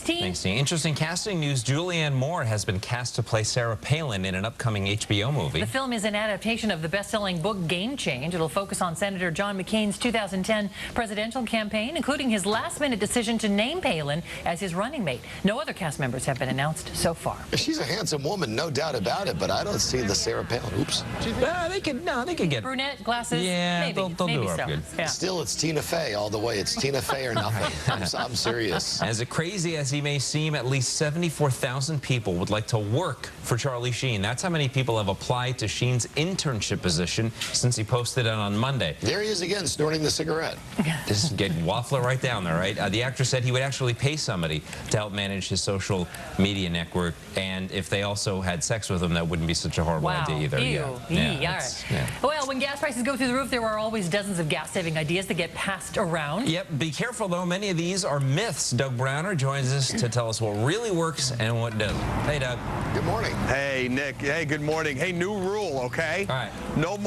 T. Thanks, T. Interesting casting news. Julianne Moore has been cast to play Sarah Palin in an upcoming HBO movie. The film is an adaptation of the best-selling book Game Change. It'll focus on Senator John McCain's 2010 presidential campaign, including his last-minute decision to name Palin as his running mate. No other cast members have been announced so far. She's a handsome woman, no doubt about it, but I don't see the Sarah Palin. Oops. They could get brunette, glasses. Yeah, maybe, they'll do her so. good. Yeah. Still, it's Tina Fey all the way. It's Tina Fey or nothing. I'm serious. As crazy as he may seem, at least 74,000 people would like to work for Charlie Sheen. That's how many people have applied to Sheen's internship position since he posted it on Monday. There he is again, snorting the cigarette. Just get waffler right down there, right? The actor said he would actually pay somebody to help manage his social media network, and if they also had sex with him, that wouldn't be such a horrible idea either. Ew. Yeah, Yeah. Well, when gas prices go through the roof, there are always dozens of gas-saving ideas that get passed around. Yep, be careful though, many of these are myths. Doug Browner joins us to tell us what really works and what doesn't. Hey, Doug. Good morning. Hey, Nick. Hey, good morning. Hey, new rule, okay? All right. No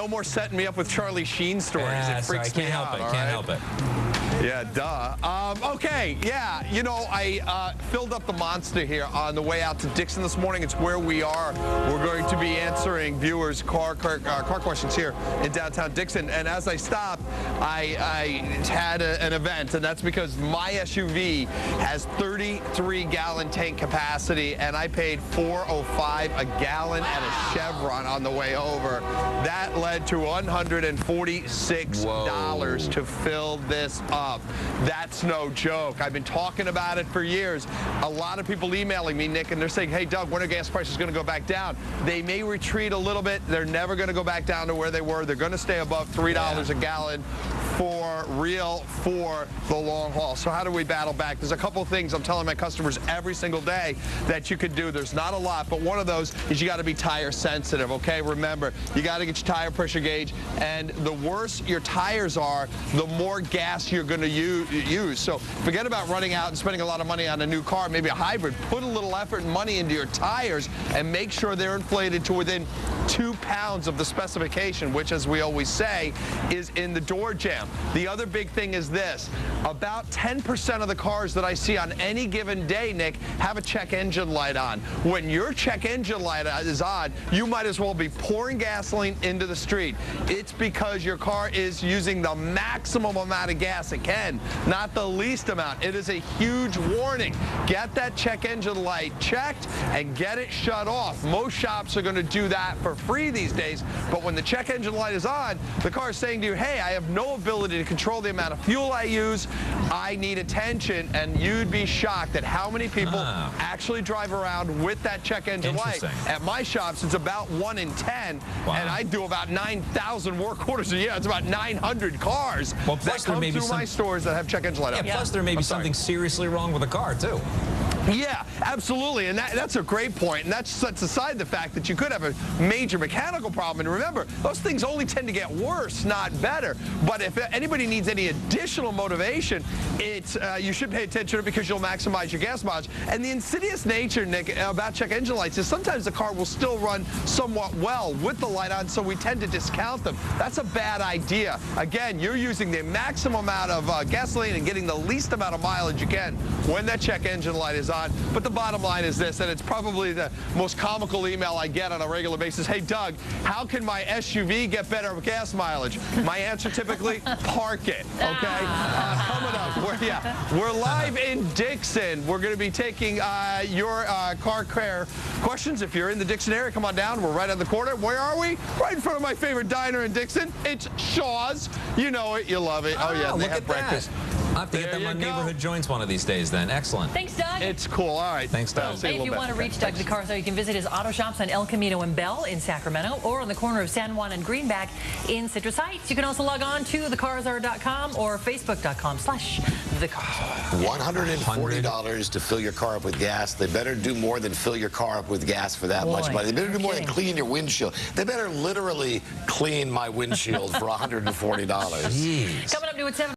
more setting me up with Charlie Sheen stories. It freaks me out. Can't help it. Yeah, duh. Okay, yeah, you know, I filled up the Monster here on the way out to Dixon this morning. It's where we are. We're going to be answering viewers' car questions here in downtown Dixon. And as I stopped, I had an event, and that's because my SUV has 33-gallon tank capacity, and I paid $4.05 a gallon at a Chevron on the way over. That led to $146 to fill this up. That's no joke. I've been talking about it for years. A lot of people emailing me, Nick, and they're saying, hey, Doug, when are gas prices going to go back down? They may retreat a little bit. They're never going to go back down to where they were. They're going to stay above $3 a gallon for real for the long haul. So how do we battle back? There's a couple of things I'm telling my customers every single day that you can do. There's not a lot, but one of those is you got to be tire sensitive, okay? Remember, you got to get your tire pressure gauge, and the worse your tires are, the more gas you're going to use. So forget about running out and spending a lot of money on a new car, maybe a hybrid. Put a little effort and money into your tires and make sure they're inflated to within 2 pounds of the specification, which, as we always say, is in the door jamb. The other big thing is this. About 10% of the cars that I see on any given day, Nick, have a check engine light on. When your check engine light is on, you might as well be pouring gasoline into the street. It's because your car is using the maximum amount of gas it can, not the least amount. It is a huge warning. Get that check engine light checked and get it shut off. Most shops are going to do that for free these days, but when the check engine light is on, the car is saying to you, hey, I have no ability to control the amount of fuel I use. I need attention, and you'd be shocked at how many people actually drive around with that check engine light. At my shops, it's about 1 in 10, and I do about 9,000 work orders a year. It's about 900 cars that come through my stores that have check engine light on. Plus, there may be something seriously wrong with the car, too. Yeah, absolutely, and that's a great point, and that sets aside the fact that you could have a major mechanical problem. And remember, those things only tend to get worse, not better. But if anybody needs any additional motivation, it's you should pay attention to it because you'll maximize your gas mileage. And the insidious nature, Nick, about check engine lights is sometimes the car will still run somewhat well with the light on, so we tend to discount them. That's a bad idea. Again, you're using the maximum amount of gasoline and getting the least amount of mileage you can when that check engine light is on. But the bottom line is this, and it's probably the most comical email I get on a regular basis. Hey, Doug, how can my SUV get better gas mileage? My answer typically, park it, okay? Coming up, we're live in Dixon. We're going to be taking your car care questions. If you're in the Dixon area, come on down. We're right on the corner. Where are we? Right in front of my favorite diner in Dixon. It's Shaw's. You know it. You love it. Oh, yeah, they have breakfast. I'll have to get them on Neighborhood Joints one of these days then. Excellent. Thanks, Doug. It's cool. All right. Thanks, Doug. Hey, if you want to reach Doug DeCarzo, you can visit his auto shops on El Camino and Bell in Sacramento, or on the corner of San Juan and Greenback in Citrus Heights. You can also log on to thecarsare.com or facebook.com/thecarsare. $140 to fill your car up with gas. They better do more than fill your car up with gas for that much money. They better do more than clean your windshield. They better literally clean my windshield for $140. Jeez. Coming up new at 7.